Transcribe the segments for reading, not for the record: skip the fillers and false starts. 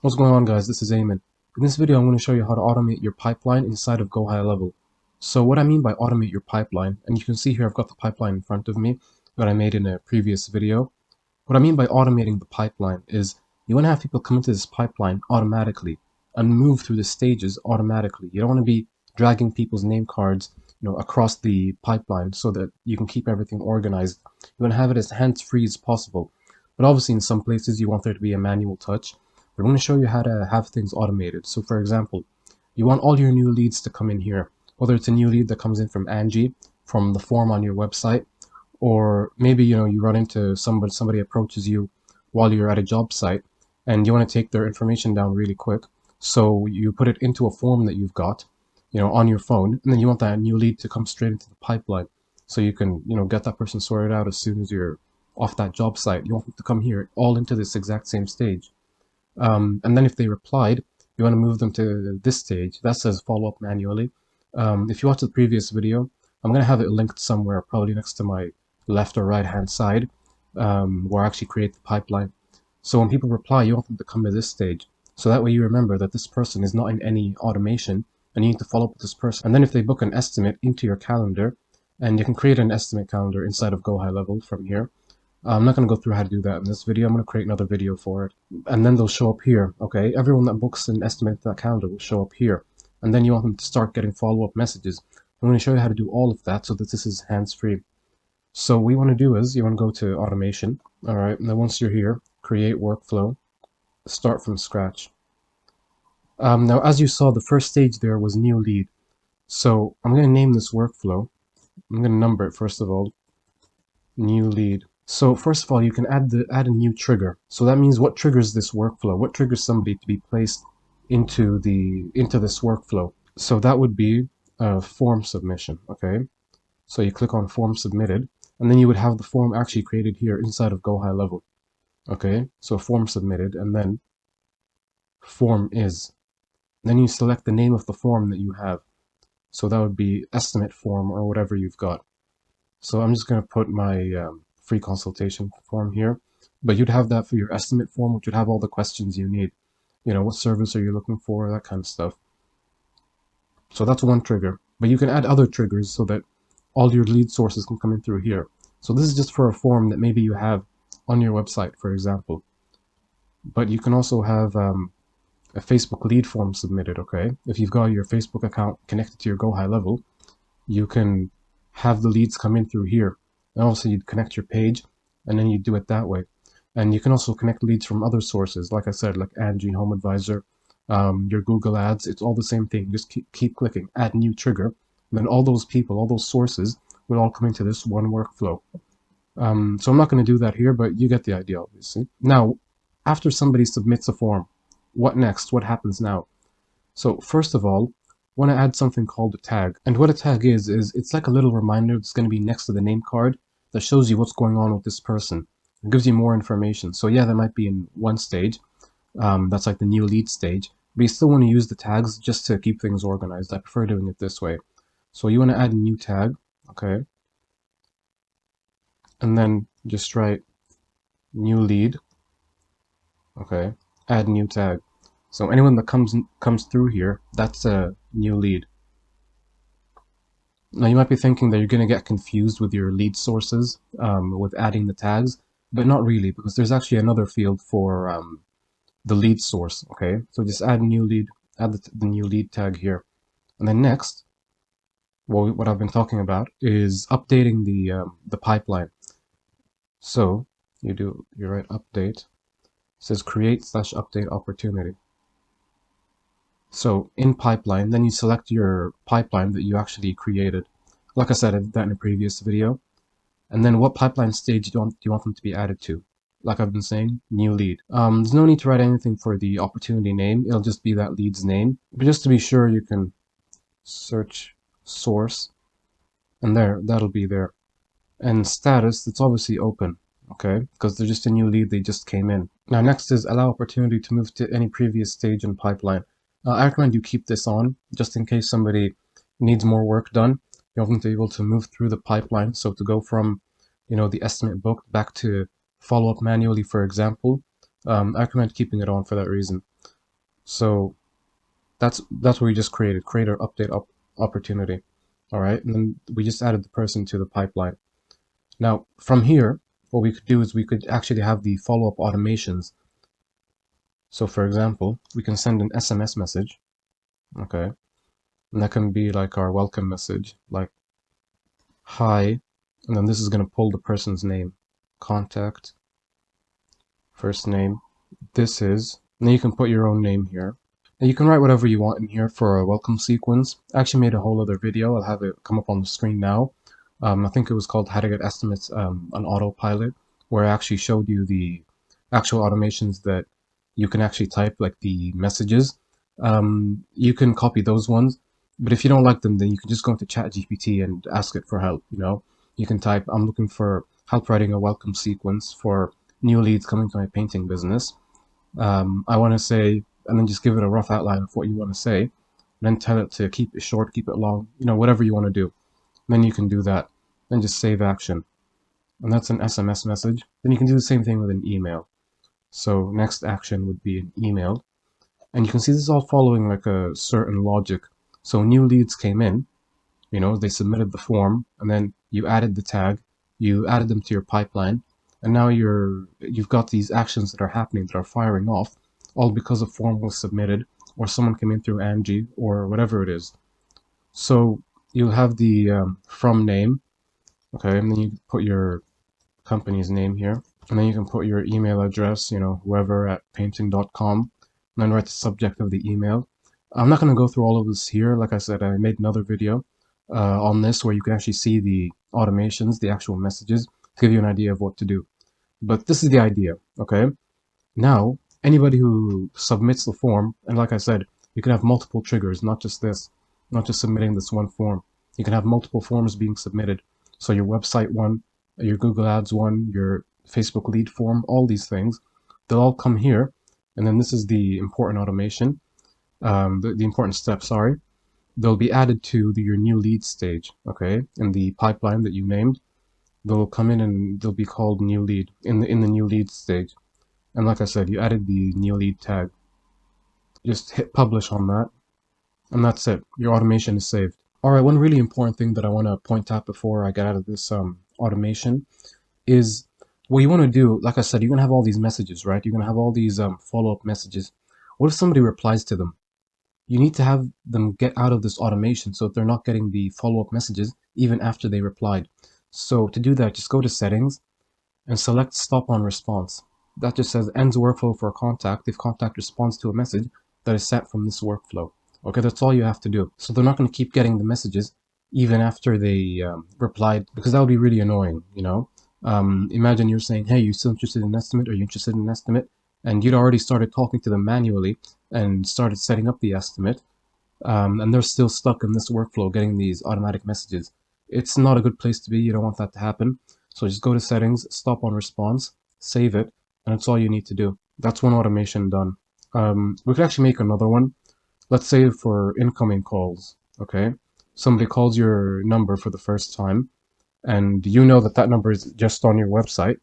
What's going on, guys? This is Eamon. In this video, I'm going to show you how to automate your pipeline inside of GoHighLevel. So what I mean by automate your pipeline, and you can see here I've got the pipeline in front of me that I made in a previous video. What I mean by automating the pipeline is you want to have people come into this pipeline automatically and move through the stages automatically. You don't want to be dragging people's name cards, across the pipeline so that you can keep everything organized. You want to have it as hands-free as possible. But obviously in some places you want there to be a manual touch. But I'm going to show you how to have things automated. So for example, you want all your new leads to come in here, whether it's a new lead that comes in from Angie, from the form on your website, or maybe you run into somebody approaches you while you're at a job site and you want to take their information down really quick. So you put it into a form that you've got, on your phone, and then you want that new lead to come straight into the pipeline so you can, get that person sorted out as soon as you're off that job site. You want them to come here all into this exact same stage. And then if they replied, you want to move them to this stage. That says follow up manually. If you watch the previous video, I'm going to have it linked somewhere, probably next to my left or right hand side, where I actually create the pipeline. So when people reply, you want them to come to this stage. So that way you remember that this person is not in any automation and you need to follow up with this person. And then if they book an estimate into your calendar, and you can create an estimate calendar inside of GoHighLevel from here. I'm not going to go through how to do that in this video. I'm going to create another video for it. And then they'll show up here, okay? Everyone that books an estimate to that calendar will show up here. And then you want them to start getting follow-up messages. I'm going to show you how to do all of that so that this is hands-free. So what you want to do is you want to go to automation, all right? And then once you're here, create workflow, start from scratch. Now, as you saw, the first stage there was new lead. So I'm going to name this workflow. I'm going to number it first of all, new lead. So first of all, you can add a new trigger. So that means what triggers this workflow? What triggers somebody to be placed into this workflow? So that would be a form submission, okay? So you click on form submitted, and then you would have the form actually created here inside of GoHighLevel. Okay, so form submitted, and then form is. Then you select the name of the form that you have. So that would be estimate form or whatever you've got. So I'm just going to put my free consultation form here, but you'd have that for your estimate form, which would have all the questions you need. What service are you looking for, that kind of stuff. So that's one trigger, but you can add other triggers so that all your lead sources can come in through here. So this is just for a form that maybe you have on your website, for example. But you can also have a Facebook lead form submitted, okay? If you've got your Facebook account connected to your GoHighLevel, you can have the leads come in through here. And also you'd connect your page and then you do it that way. And you can also connect leads from other sources, like I said, like Angie, Home Advisor, your Google Ads. It's all the same thing. Just keep clicking, add new trigger. And then all those people, all those sources will all come into this one workflow. So I'm not going to do that here, but you get the idea, obviously. Now, after somebody submits a form, what next? What happens now? So first of all, I want to add something called a tag. And what a tag is it's like a little reminder that's going to be next to the name card that shows you what's going on with this person. It gives you more information. So yeah, that might be in one stage. That's like the new lead stage. But you still want to use the tags just to keep things organized. I prefer doing it this way. So you want to add a new tag, okay? And then just write new lead, okay? Add new tag. So anyone that comes through here, that's a new lead. Now you might be thinking that you're going to get confused with your lead sources with adding the tags, but not really, because there's actually another field for the lead source, okay? So just add new lead, add the new lead tag here. And then next, what I've been talking about is updating the pipeline. So you write update, it says create/update opportunity. So in pipeline, then you select your pipeline that you actually created. Like I said, I did that in a previous video. And then what pipeline stage do you want them to be added to? Like I've been saying, new lead. There's no need to write anything for the opportunity name. It'll just be that lead's name. But just to be sure, you can search source, and that'll be there. And status, it's obviously open, okay? Because they're just a new lead, they just came in. Now next is allow opportunity to move to any previous stage in pipeline. I recommend you keep this on, just in case somebody needs more work done. You want them to be able to move through the pipeline. So to go from, the estimate book back to follow up manually, for example, I recommend keeping it on for that reason. So that's what we just create or update opportunity. All right, and then we just added the person to the pipeline. Now from here, what we could do is we could actually have the follow-up automations. So for example, we can send an SMS message, okay, and that can be like our welcome message, like hi, and then this is going to pull the person's name, contact, first name. This is, and then you can put your own name here. Now you can write whatever you want in here for a welcome sequence. I actually made a whole other video. I'll have it come up on the screen now. I think it was called How to Get Estimates on Autopilot, where I actually showed you the actual automations that you can actually type, like the messages. You can copy those ones, but if you don't like them, then you can just go into ChatGPT and ask it for help. You can type, I'm looking for help writing a welcome sequence for new leads coming to my painting business. I want to say, and then just give it a rough outline of what you want to say, and then tell it to keep it short, keep it long, whatever you want to do. And then you can do that. Then just save action. And that's an SMS message. Then you can do the same thing with an email. So next action would be an email. And you can see this is all following like a certain logic. So new leads came in, they submitted the form, and then you added the tag, you added them to your pipeline, and now you've got these actions that are happening that are firing off, all because a form was submitted, or someone came in through Angie, or whatever it is. So you'll have the from name, okay, and then you put your company's name here, and then you can put your email address, whoever at painting.com, and then write the subject of the email. I'm not going to go through all of this here. Like I said, I made another video on this where you can actually see the automations, the actual messages, to give you an idea of what to do. But this is the idea, okay? Now, anybody who submits the form, and like I said, you can have multiple triggers, not just this, not just submitting this one form. You can have multiple forms being submitted. So your website one, your Google Ads one, your Facebook lead form, all these things, they'll all come here. And then this is the important automation, the important step, sorry. They'll be added to your new lead stage, okay, in the pipeline that you named. They'll come in and they'll be called new lead in the new lead stage. And like I said, you added the new lead tag. Just hit publish on that, and that's it. Your automation is saved. All right, one really important thing that I want to point out before I get out of this automation is what you want to do. Like I said, you're gonna have all these messages, right? You're gonna have all these follow-up messages. What if somebody replies to them? You need to have them get out of this automation so that they're not getting the follow-up messages even after they replied. So to do that, just go to settings and select stop on response. That just says ends workflow for a contact if contact responds to a message that is sent from this workflow. Okay, that's all you have to do. So they're not going to keep getting the messages even after they replied, because that would be really annoying. Imagine you're saying, hey, you still interested in an estimate? Are you interested in an estimate? And you'd already started talking to them manually and started setting up the estimate, and they're still stuck in this workflow getting these automatic messages. It's not a good place to be. You don't want that to happen. So just go to settings, stop on response, save it, and that's all you need to do. That's one automation done. We could actually make another one. Let's say for incoming calls, okay? Somebody calls your number for the first time, and you know that that number is just on your website.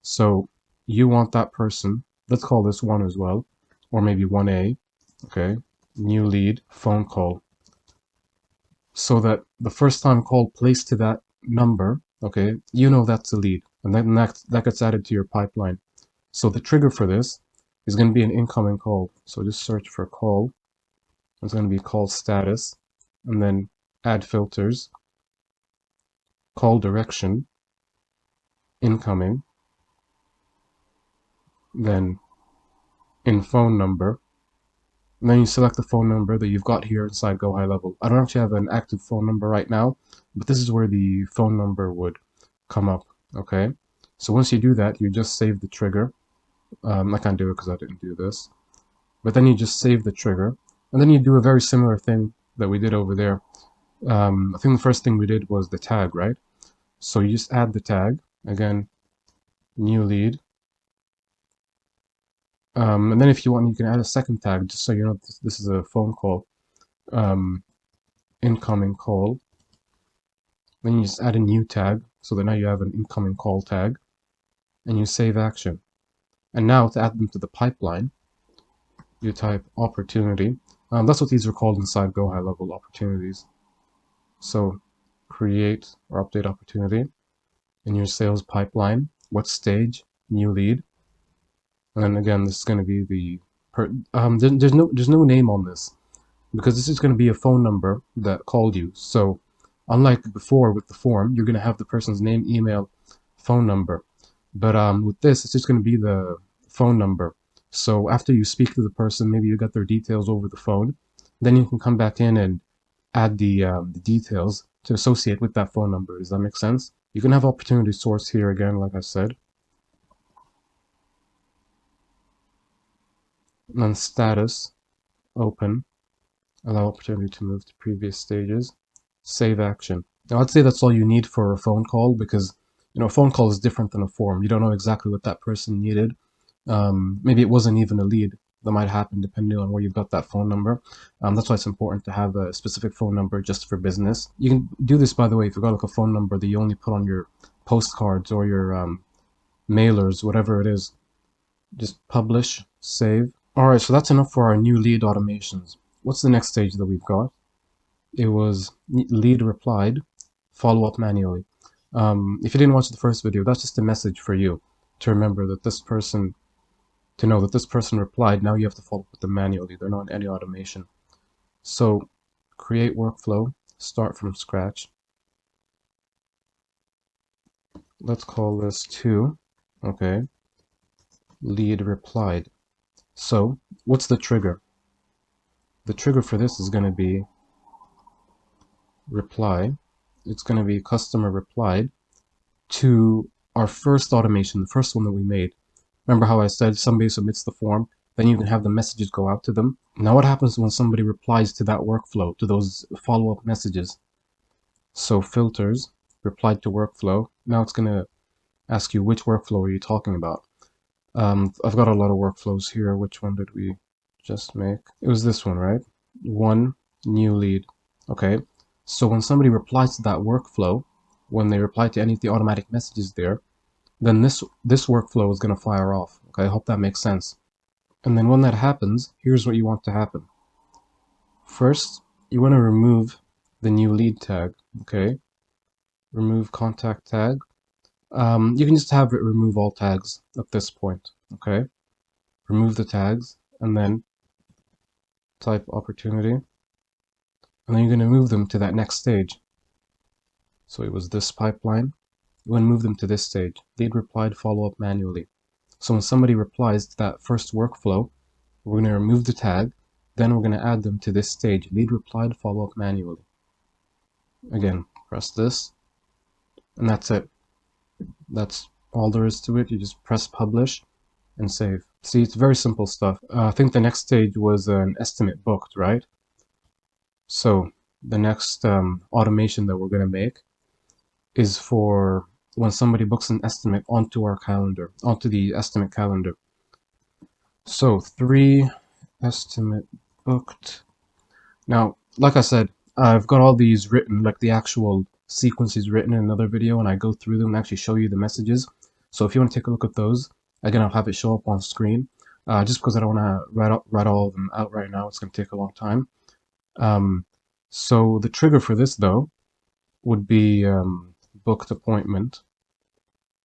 So you want that person, let's call this 1 as well, or maybe 1A, okay? New lead, phone call. So that the first time call placed to that number, okay, you know that's a lead, and then that gets added to your pipeline. So the trigger for this is going to be an incoming call. So just search for call. It's going to be call status, and then add filters, call direction, incoming, then in phone number, and then you select the phone number that you've got here inside GoHighLevel. I don't actually have an active phone number right now, but this is where the phone number would come up, okay? So once you do that, you just save the trigger. I can't do it because I didn't do this. But then you just save the trigger, and then you do a very similar thing that we did over there. I think the first thing we did was the tag, right? So you just add the tag, again, new lead. And then if you want, you can add a second tag, just so you know this is a phone call. Incoming call. Then you just add a new tag, so that now you have an incoming call tag, and you save action. And now to add them to the pipeline, you type opportunity. That's what these are called inside GoHighLevel, opportunities. So create or update opportunity in your sales pipeline. What stage? New lead. And then again, this is going to be there's no name on this because this is going to be a phone number that called you. So unlike before with the form, you're going to have the person's name, email, phone number. But with this, it's just going to be the phone number. So after you speak to the person, maybe you got their details over the phone, then you can come back in and add the details to associate with that phone number. Does that make sense? You can have opportunity source here again, like I said. And then status, open, allow opportunity to move to previous stages, save action. Now I'd say that's all you need for a phone call because a phone call is different than a form. You don't know exactly what that person needed. Maybe it wasn't even a lead. That might happen depending on where you've got that phone number. That's why it's important to have a specific phone number just for business. You can do this, by the way, if you've got like a phone number that you only put on your postcards or your mailers, whatever it is. Just publish, save. All right, so that's enough for our new lead automations. What's the next stage that we've got? It was lead replied, follow up manually. If you didn't watch the first video, that's just a message for you to remember that to know that this person replied. Now you have to follow up with them manually. They're not any automation. So create workflow, start from scratch. Let's call this 2. Okay. Lead replied. So what's the trigger? The trigger for this is going to be reply. It's going to be customer replied to our first automation, the first one that we made. Remember how I said somebody submits the form, then you can have the messages go out to them. Now what happens when somebody replies to that workflow, to those follow-up messages? So filters, replied to workflow. Now it's going to ask you which workflow are you talking about. I've got a lot of workflows here. Which one did we just make? It was this one, right? One, new lead. Okay, so when somebody replies to that workflow, when they reply to any of the automatic messages there, then this workflow is going to fire off. Okay, I hope that makes sense. And then when that happens, here's what you want to happen. First, you want to remove the new lead tag. Okay, remove contact tag. You can just have it remove all tags at this point. Okay, remove the tags and then type opportunity, and then you're going to move them to that next stage. So it was this pipeline. You want to move them to this stage. Lead replied, follow up manually. So when somebody replies to that first workflow, we're going to remove the tag, then we're going to add them to this stage. Lead replied, follow up manually. Again, press this, and that's it. That's all there is to it. You just press publish and save. See, it's very simple stuff. I think the next stage was an estimate booked, right? So the next automation that we're going to make is for when somebody books an estimate onto our calendar, onto the estimate calendar. So 3 estimate booked. Now, like I said, I've got all these written, like the actual sequences written in another video, and I go through them and actually show you the messages. So if you want to take a look at those, again, I'll have it show up on screen. Just because I don't want to write all of them out right now, it's going to take a long time. So the trigger for this, though, would be booked appointment,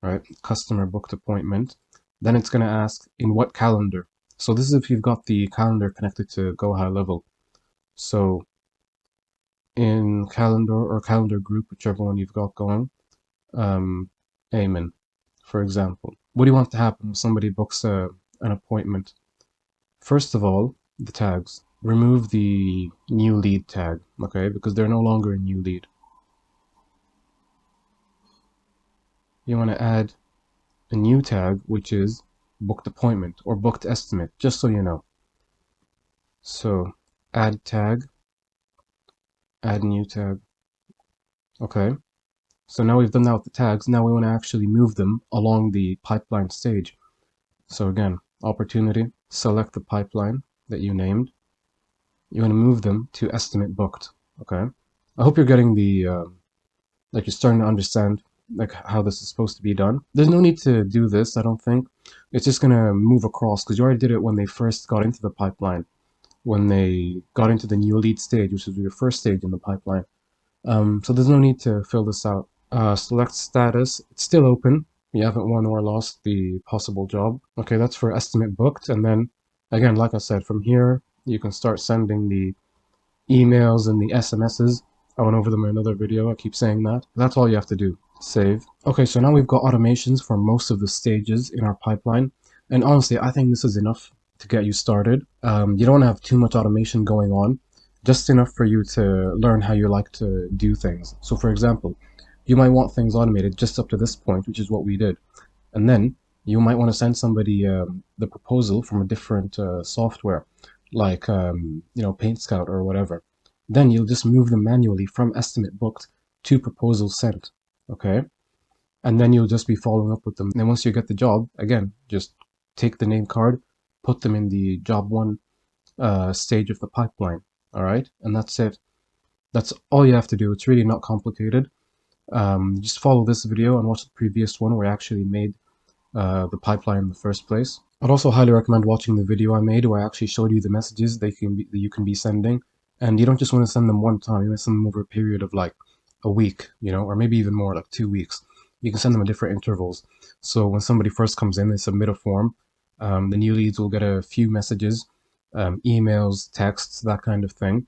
right? Customer booked appointment. Then it's going to ask in what calendar. So this is if you've got the calendar connected to GoHighLevel. So in calendar or calendar group, whichever one you've got going, Amen, for example. What do you want to happen when somebody books an appointment? First of all, the tags. Remove the new lead tag, okay? Because they're no longer a new lead. You want to add a new tag, which is booked appointment or booked estimate, just so you know. So add tag, add new tag. Okay. So now we've done that with the tags. Now we want to actually move them along the pipeline stage. So again, opportunity, select the pipeline that you named. You want to move them to estimate booked. Okay. I hope you're getting the, like you're starting to understand like how this is supposed to be done. There's no need to do this, I don't think. It's just gonna move across because you already did it when they first got into the pipeline, when they got into the new lead stage, which is your first stage in the pipeline. So there's no need to fill this out. Select status. It's still open. You haven't won or lost the possible job. Okay, that's for estimate booked. And then, again, like I said, from here, you can start sending the emails and the SMSs. I went over them in another video. I keep saying that. That's all you have to do. Save. Okay, so now we've got automations for most of the stages in our pipeline. And honestly, I think this is enough to get you started. You don't have too much automation going on, just enough for you to learn how you like to do things. So for example, you might want things automated just up to this point, which is what we did. And then you might want to send somebody the proposal from a different software, like Paint Scout or whatever. Then you'll just move them manually from estimate booked to proposal sent. Okay, and then you'll just be following up with them. And then once you get the job, again, just take the name card, put them in the job one stage of the pipeline. All right, and that's it. That's all you have to do. It's really not complicated. Just follow this video and watch the previous one where I actually made the pipeline in the first place. I'd also highly recommend watching the video I made where I actually showed you the messages that you can be sending. And you don't just want to send them one time, you want to send them over a period of like a week, or maybe even more, like 2 weeks. You can send them at different intervals. So when somebody first comes in, they submit a form. The new leads will get a few messages, emails, texts, that kind of thing.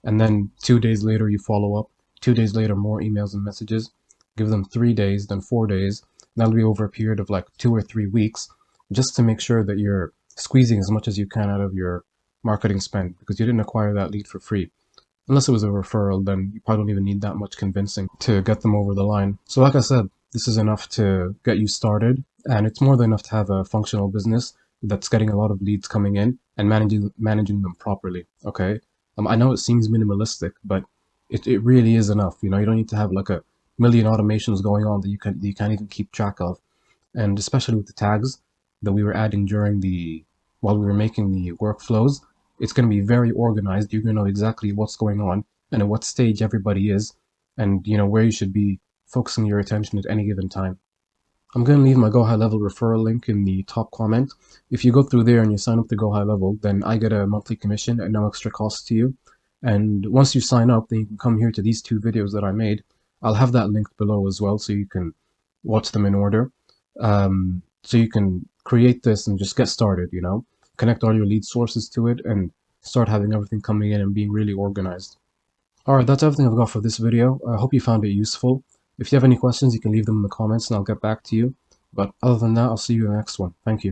And then 2 days later, you follow up. 2 days later, more emails and messages. Give them 3 days, then 4 days. That'll be over a period of like 2 or 3 weeks, just to make sure that you're squeezing as much as you can out of your marketing spend, because you didn't acquire that lead for free. Unless it was a referral, then you probably don't even need that much convincing to get them over the line. So like I said, this is enough to get you started, and it's more than enough to have a functional business that's getting a lot of leads coming in and managing them properly. Okay, I know it seems minimalistic, but it really is enough. You don't need to have like a million automations going on that you can't even keep track of. And especially with the tags that we were adding while we were making the workflows, it's going to be very organized. You're going to know exactly what's going on and at what stage everybody is, and where you should be focusing your attention at any given time. I'm going to leave my GoHighLevel referral link in the top comment. If you go through there and you sign up to GoHighLevel, then I get a monthly commission at no extra cost to you. And once you sign up, then you can come here to these 2 videos that I made. I'll have that linked below as well, so you can watch them in order. So you can create this and just get started, connect all your lead sources to it and start having everything coming in and being really organized. Alright, that's everything I've got for this video. I hope you found it useful. If you have any questions, you can leave them in the comments and I'll get back to you. But other than that, I'll see you in the next one. Thank you.